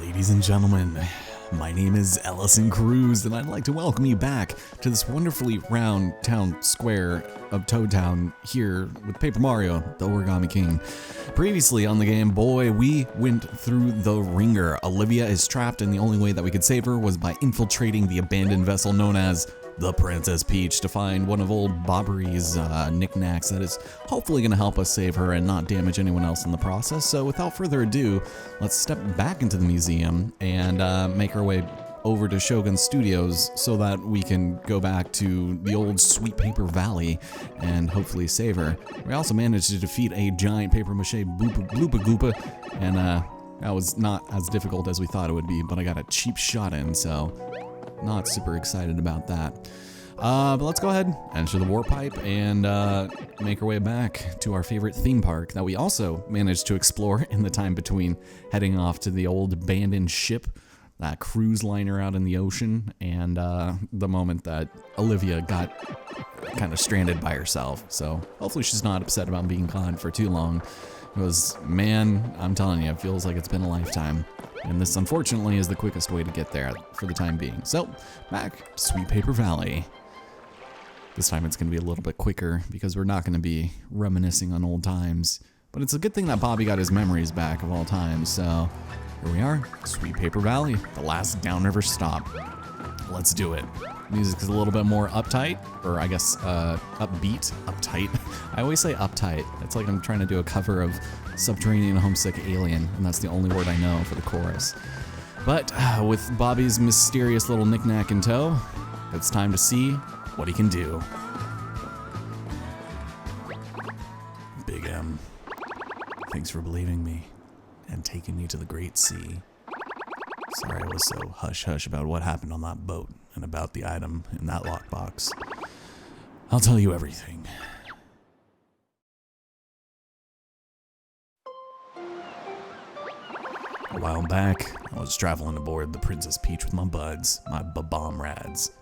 Ladies and gentlemen, my name is Ellison Cruz, and I'd like to welcome you back to this wonderfully round town square of Toad Town here with Paper Mario, the Origami King. Previously on the Game Boy, we went through the ringer. Olivia is trapped, and the only way that we could save her was by infiltrating the abandoned vessel known as the Princess Peach to find one of old Bobbery's knickknacks that is hopefully going to help us save her and not damage anyone else in the process. So without further ado, let's step back into the museum and make our way over to Shogun Studios so that we can go back to the old Sweet Paper Valley and hopefully save her. We also managed to defeat a giant paper mache bloopa goopa, and that was not as difficult as we thought it would be, but I got a cheap shot in, so not super excited about that. But let's go ahead, enter the warp pipe, and make our way back to our favorite theme park that we also managed to explore in the time between heading off to the old abandoned ship, that cruise liner out in the ocean, and the moment that Olivia got kind of stranded by herself. So hopefully she's not upset about being gone for too long. Because, man, I'm telling you, it feels like it's been a lifetime. And this, unfortunately, is the quickest way to get there for the time being. So, back to Sweet Paper Valley. This time it's going to be a little bit quicker because we're not going to be reminiscing on old times. But it's a good thing that Bobby got his memories back of all times. So, here we are, Sweet Paper Valley, the last downriver stop. Let's do it. Music is a little bit more uptight, or I guess upbeat, uptight. I always say uptight. It's like I'm trying to do a cover of Subterranean Homesick Alien, and that's the only word I know for the chorus. But with Bobby's mysterious little knickknack in tow, it's time to see what he can do. Big M, thanks for believing me and taking me to the Great Sea. Sorry I was so hush-hush about what happened on that boat and about the item in that lockbox. I'll tell you everything. A while back, I was traveling aboard the Princess Peach with my buds, my babomrads,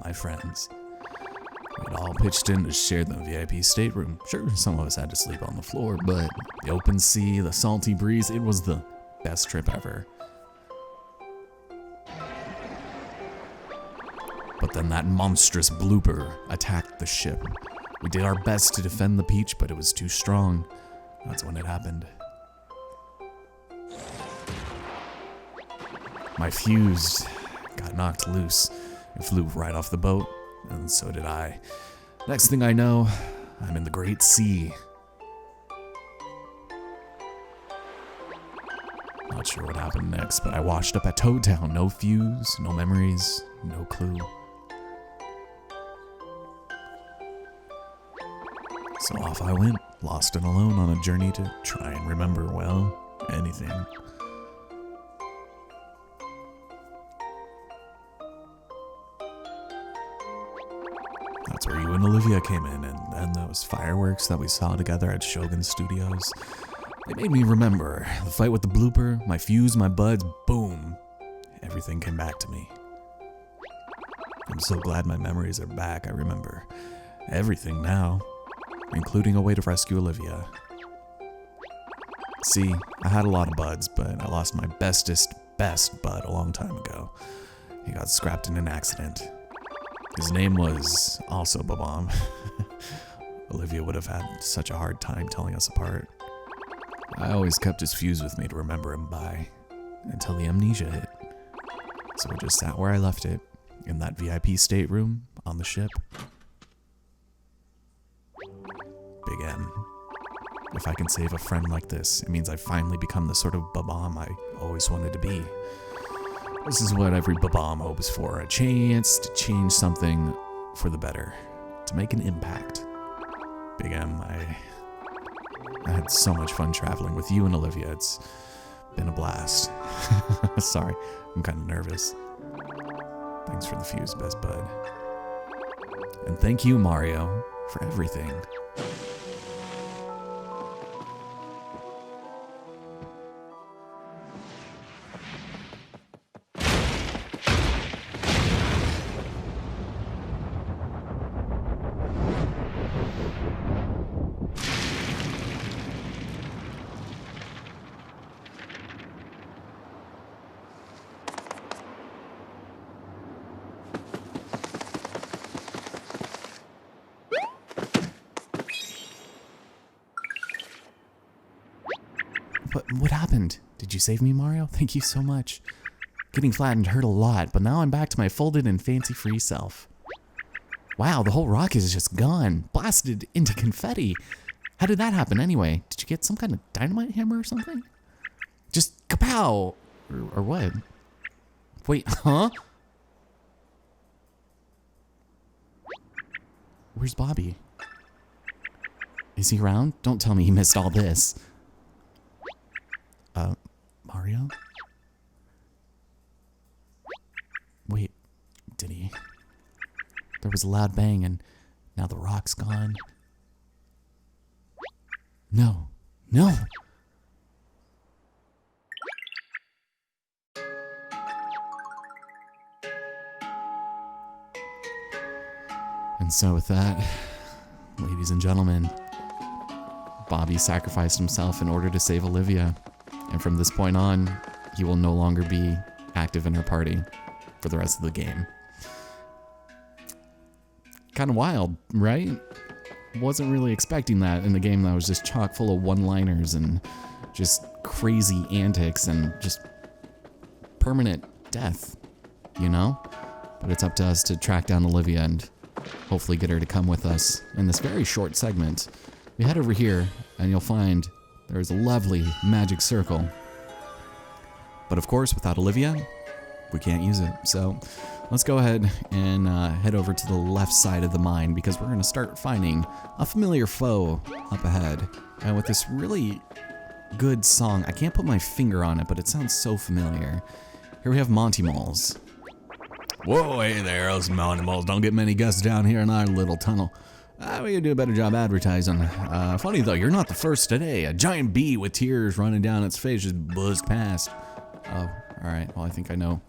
my friends. We'd all pitched in to share the VIP stateroom. Sure, some of us had to sleep on the floor, but the open sea, the salty breeze, it was the best trip ever. But then that monstrous blooper attacked the ship. We did our best to defend the Peach, but it was too strong. That's when it happened. My fuse got knocked loose. It flew right off the boat, and so did I. Next thing I know, I'm in the Great Sea. Not sure what happened next, but I washed up at Toad Town. No fuse, no memories, no clue. So off I went, lost and alone on a journey to try and remember, well, anything. That's where you and Olivia came in, and then those fireworks that we saw together at Shogun Studios. They made me remember the fight with the blooper, my fuse, my buds, boom. Everything came back to me. I'm so glad my memories are back. I remember everything now, including a way to rescue Olivia. See, I had a lot of buds, but I lost my best bud a long time ago. He got scrapped in an accident. His name was also Babam. Olivia would have had such a hard time telling us apart. I always kept his fuse with me to remember him by, until the amnesia hit. So I just sat where I left it, in that VIP stateroom on the ship. Big M. If I can save a friend like this, it means I've finally become the sort of Babam I always wanted to be. This is what every Babam hopes for, a chance to change something for the better, to make an impact. Big M, I had so much fun traveling with you and Olivia. It's been a blast. Sorry, I'm kind of nervous. Thanks for the fuse, best bud. And thank you, Mario, for everything. What happened? Did you save me, Mario? Thank you so much. Getting flattened hurt a lot, but now I'm back to my folded and fancy-free self. Wow, the whole rock is just gone. Blasted into confetti. How did that happen anyway? Did you get some kind of dynamite hammer or something? Just kapow! Or what? Wait, huh? Where's Bobby? Is he around? Don't tell me he missed all this. Mario? Wait, did he? There was a loud bang and now the rock's gone. No, no! And so with that, ladies and gentlemen, Bobby sacrificed himself in order to save Olivia. And from this point on, he will no longer be active in her party for the rest of the game. Kind of wild, right? Wasn't really expecting that in the game that was just chock full of one-liners and just crazy antics and just permanent death, you know? But it's up to us to track down Olivia and hopefully get her to come with us in this very short segment. We head over here and you'll find there's a lovely magic circle. But of course, without Olivia, we can't use it. So let's go ahead and head over to the left side of the mine because we're going to start finding a familiar foe up ahead. And with this really good song, I can't put my finger on it, but it sounds so familiar. Here we have Monty Moles. Whoa, hey there, us Monty Moles. Don't get many guests down here in our little tunnel. We can do a better job advertising. Funny though, you're not the first today. A giant bee with tears running down its face just buzzed past. Oh, alright. Well, I think I know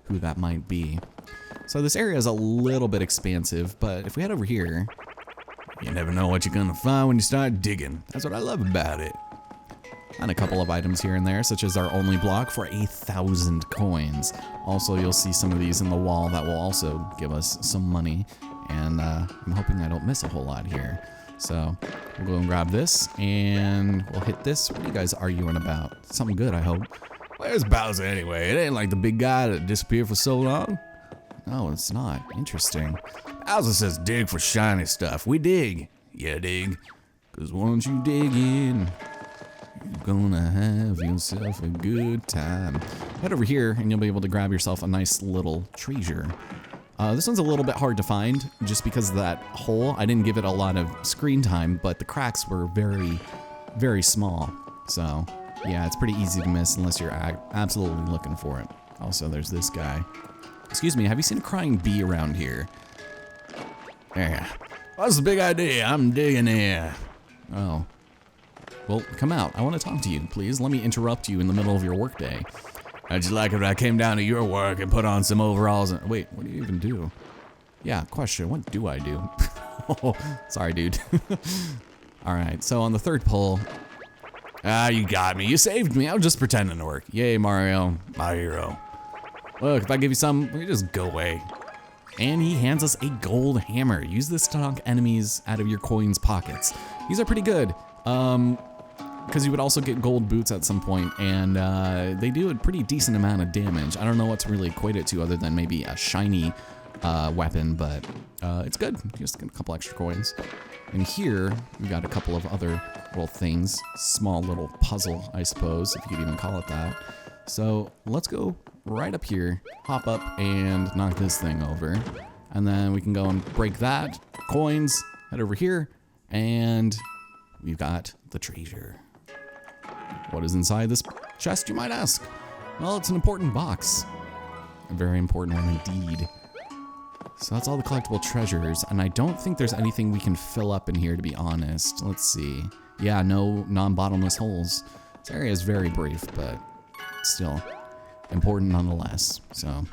who that might be. So this area is a little bit expansive, but if we head over here, you never know what you're gonna find when you start digging. That's what I love about it. And a couple of items here and there, such as our only block for 1,000 coins. Also, you'll see some of these in the wall that will also give us some money. And I'm hoping I don't miss a whole lot here. So we'll go and grab this, and we'll hit this. What are you guys arguing about? Something good, I hope. Where's Bowser anyway? It ain't like the big guy that disappeared for so long. No, it's not. Interesting. Bowser says dig for shiny stuff. We dig. Yeah, dig. Because once you dig in, you're gonna have yourself a good time. Head over here, and you'll be able to grab yourself a nice little treasure. This one's a little bit hard to find just because of that hole. I didn't give it a lot of screen time, but the cracks were very, very small. So, yeah, it's pretty easy to miss unless you're absolutely looking for it. Also, there's this guy. Excuse me, have you seen a crying bee around here? Yeah. What's the big idea? I'm digging here. Oh. Well, come out. I want to talk to you, please. Let me interrupt you in the middle of your workday. How'd you like it when I came down to your work and put on some overalls and... Wait, what do you even do? Yeah, question. What do I do? Oh, sorry, dude. Alright, so on the third pull... you got me. You saved me. I was just pretending to work. Yay, Mario. My hero. Look, if I give you some, you just go away. And he hands us a gold hammer. Use this to knock enemies out of your coins' pockets. These are pretty good. Because you would also get gold boots at some point, and they do a pretty decent amount of damage. I don't know what to really equate it to other than maybe a shiny weapon, but it's good. Just get a couple extra coins. And here, we got a couple of other little things. Small little puzzle, I suppose, if you could even call it that. So let's go right up here, hop up, and knock this thing over. And then we can go and break that. Coins, head over here, and we've got the treasure. What is inside this chest, you might ask? Well, it's an important box. A very important one indeed. So that's all the collectible treasures, and I don't think there's anything we can fill up in here, to be honest. Let's see. Yeah, no non-bottomless holes. This area is very brief, but still important nonetheless. So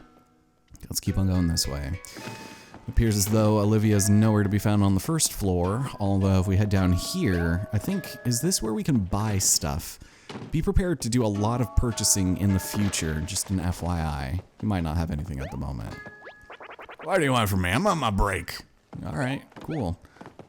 let's keep on going this way. It appears as though Olivia's nowhere to be found on the first floor, although if we head down here, I think, is this where we can buy stuff? Be prepared to do a lot of purchasing in the future, just an FYI. We might not have anything at the moment. What do you want from me? I'm on my break. Alright, cool.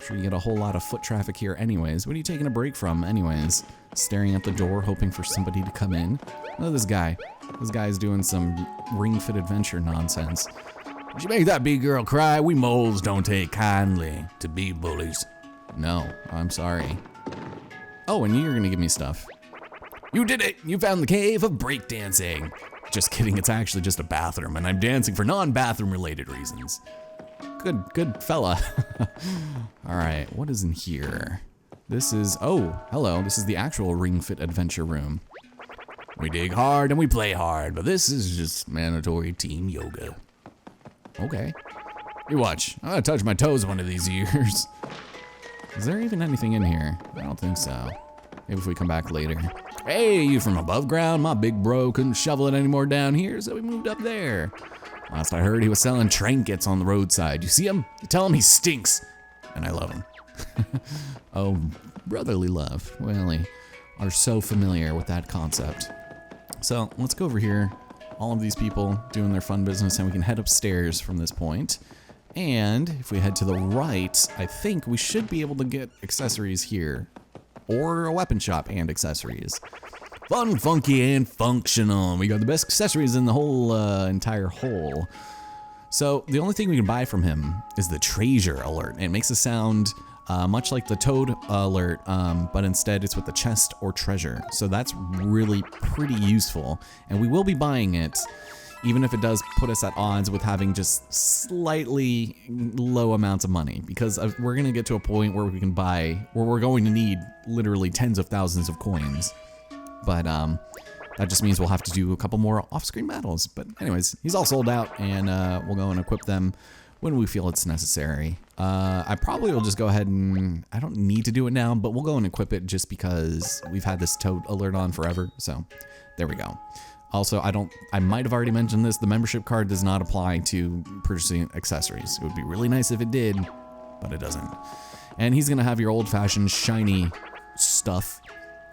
Sure, you get a whole lot of foot traffic here anyways. What are you taking a break from anyways? Staring at the door, hoping for somebody to come in. Look at this guy. This guy's doing some Ring Fit Adventure nonsense. Did you make that big girl cry? We moles don't take kindly to be bullies. No, I'm sorry. Oh, and you're gonna give me stuff. You did it! You found the cave of breakdancing. Just kidding, it's actually just a bathroom, and I'm dancing for non-bathroom related reasons. Good fella. All right, what is in here? This is, oh, hello. This is the actual Ring Fit Adventure room. We dig hard and we play hard, but this is just mandatory team yoga. Okay. You watch, I'm gonna touch my toes one of these years. Is there even anything in here? I don't think so. Maybe if we come back later. Hey, you from above ground? My big bro couldn't shovel it anymore down here, so we moved up there. Last I heard, he was selling trinkets on the roadside. You see him? You tell him he stinks. And I love him. Oh, brotherly love. We are so familiar with that concept. So let's go over here. All of these people doing their fun business, and we can head upstairs from this point. And if we head to the right, I think we should be able to get accessories here. Or a weapon shop and accessories. Fun, funky, and functional. We got the best accessories in the whole entire hole. So the only thing we can buy from him is the treasure alert. It makes a sound much like the toad alert, but instead it's with the chest or treasure. So that's really pretty useful. And we will be buying it, even if it does put us at odds with having just slightly low amounts of money. Because we're gonna get to a point where we can buy, where we're going to need literally tens of thousands of coins. But that just means we'll have to do a couple more off-screen battles. But anyways, he's all sold out, and we'll go and equip them when we feel it's necessary. I probably will just go ahead and, I don't need to do it now, but we'll go and equip it just because we've had this toad alert on forever. So there we go. Also, I might have already mentioned this, the membership card does not apply to purchasing accessories. It would be really nice if it did, but it doesn't. And he's gonna have your old-fashioned shiny stuff.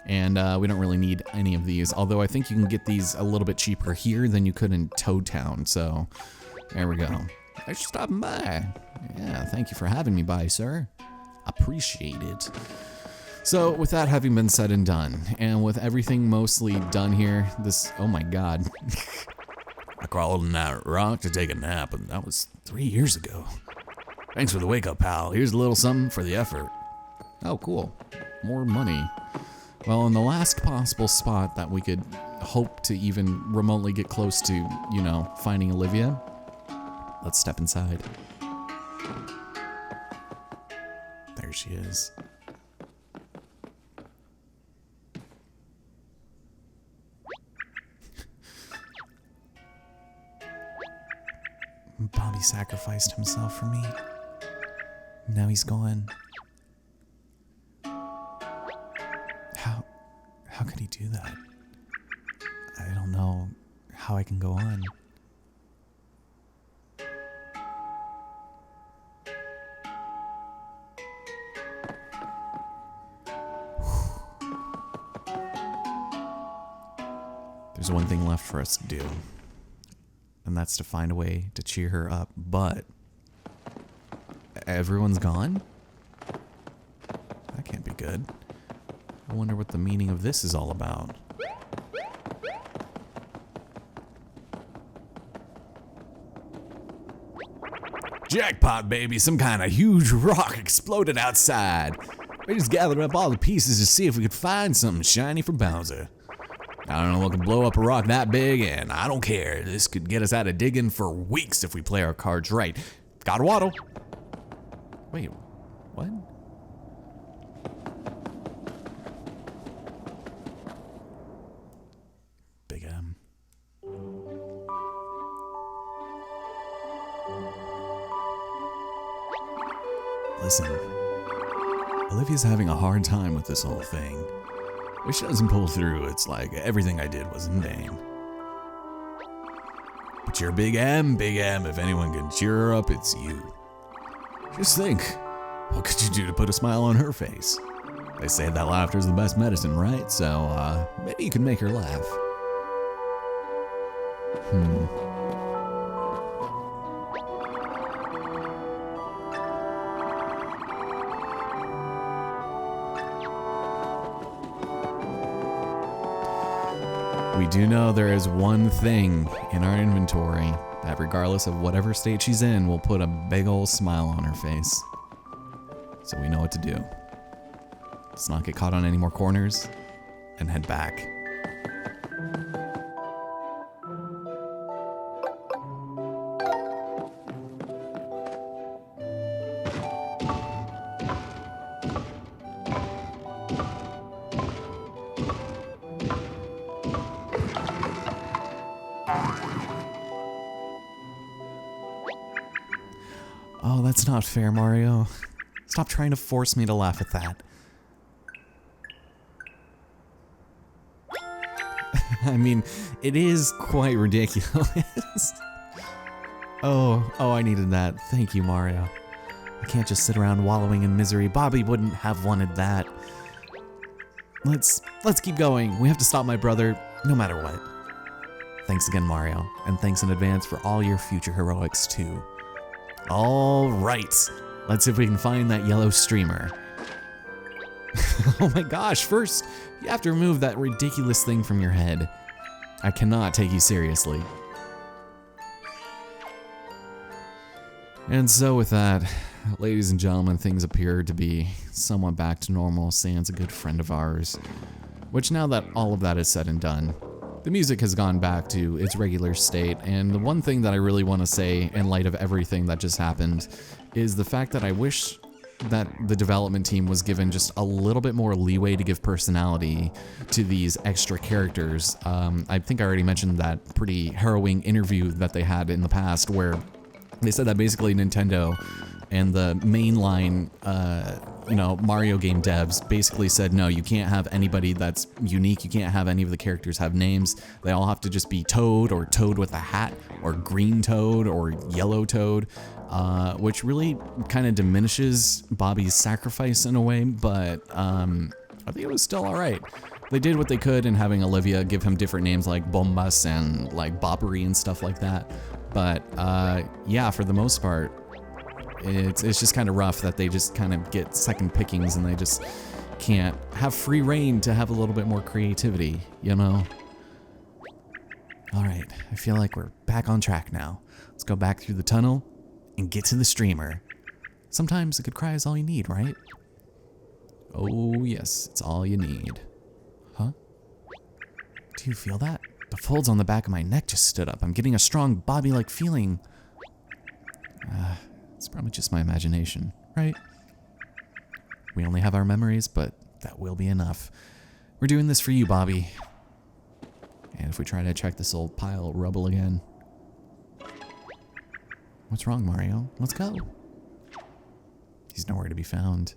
And we don't really need any of these, although I think you can get these a little bit cheaper here than you could in Toad Town, so there we go. Thanks for stopping by. Yeah, thank you for having me by, sir. Appreciate it. So with that having been said and done, and with everything mostly done here, this, oh my god. I crawled in that rock to take a nap, and that was 3 years ago. Thanks for the wake up, pal. Here's a little something for the effort. Oh, cool. More money. Well, in the last possible spot that we could hope to even remotely get close to, you know, finding Olivia, let's step inside. There she is. Bobby sacrificed himself for me. Now he's gone. How could he do that? I don't know how I can go on. There's one thing left for us to do, and that's to find a way to cheer her up, but everyone's gone? That can't be good. I wonder what the meaning of this is all about. Jackpot, baby! Some kind of huge rock exploded outside. We just gathered up all the pieces to see if we could find something shiny for Bowser. I don't know what can blow up a rock that big, and I don't care. This could get us out of digging for weeks if we play our cards right. Gotta waddle. Wait, what? Big M. Listen, Olivia's having a hard time with this whole thing. If she doesn't pull through, it's like everything I did was in vain. But you're Big M, if anyone can cheer her up, it's you. Just think, what could you do to put a smile on her face? They say that laughter is the best medicine, right? So, maybe you can make her laugh. do know there is one thing in our inventory that, regardless of whatever state she's in, will put a big old smile on her face. So we know what to do. Let's not get caught on any more corners and head back. Oh, that's not fair, Mario. Stop trying to force me to laugh at that. I mean, it is quite ridiculous. Oh, I needed that. Thank you, Mario. I can't just sit around wallowing in misery. Bobby wouldn't have wanted that. Let's keep going. We have to stop my brother, no matter what. Thanks again, Mario, and thanks in advance for all your future heroics, too. All right, let's see if we can find that yellow streamer. Oh my gosh, first, you have to remove that ridiculous thing from your head. I cannot take you seriously. And so with that, ladies and gentlemen, things appear to be somewhat back to normal. Sans a good friend of ours. Which, now that all of that is said and done, the music has gone back to its regular state, and the one thing that I really want to say in light of everything that just happened is the fact that I wish that the development team was given just a little bit more leeway to give personality to these extra characters. I think I already mentioned that pretty harrowing interview that they had in the past where they said that basically Nintendo and the mainline Mario game devs basically said, no, you can't have anybody that's unique. You can't have any of the characters have names. They all have to just be Toad, or Toad with a hat, or Green Toad, or Yellow Toad, which really kind of diminishes Bobby's sacrifice in a way, but I think it was still all right. They did what they could in having Olivia give him different names like Bombas and like Bobbery and stuff like that. But yeah, for the most part, it's just kind of rough that they just kind of get second pickings and they just can't have free reign to have a little bit more creativity, you know? All right, I feel like we're back on track now. Let's go back through the tunnel and get to the streamer. Sometimes a good cry is all you need, right? Oh yes, it's all you need. Huh? Do you feel that? The folds on the back of my neck just stood up. I'm getting a strong Bobby-like feeling. It's probably just my imagination, right? We only have our memories, but that will be enough. We're doing this for you, Bobby. And if we try to check this old pile of rubble again. What's wrong, Mario? Let's go. He's nowhere to be found.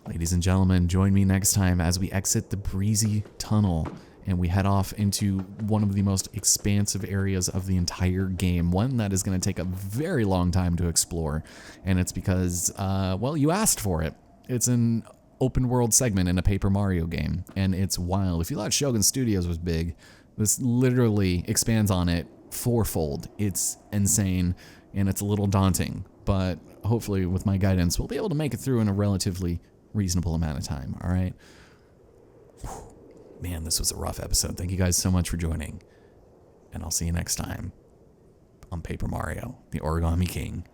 Ladies and gentlemen, join me next time as we exit the breezy tunnel and we head off into one of the most expansive areas of the entire game, one that is going to take a very long time to explore, and it's because, well, you asked for it. It's an open world segment in a Paper Mario game, and it's wild. If you thought Shogun Studios was big, this literally expands on it fourfold. It's insane, and it's a little daunting, but hopefully with my guidance, we'll be able to make it through in a relatively reasonable amount of time, all right? Man, this was a rough episode. Thank you guys so much for joining. And I'll see you next time on Paper Mario, the Origami King.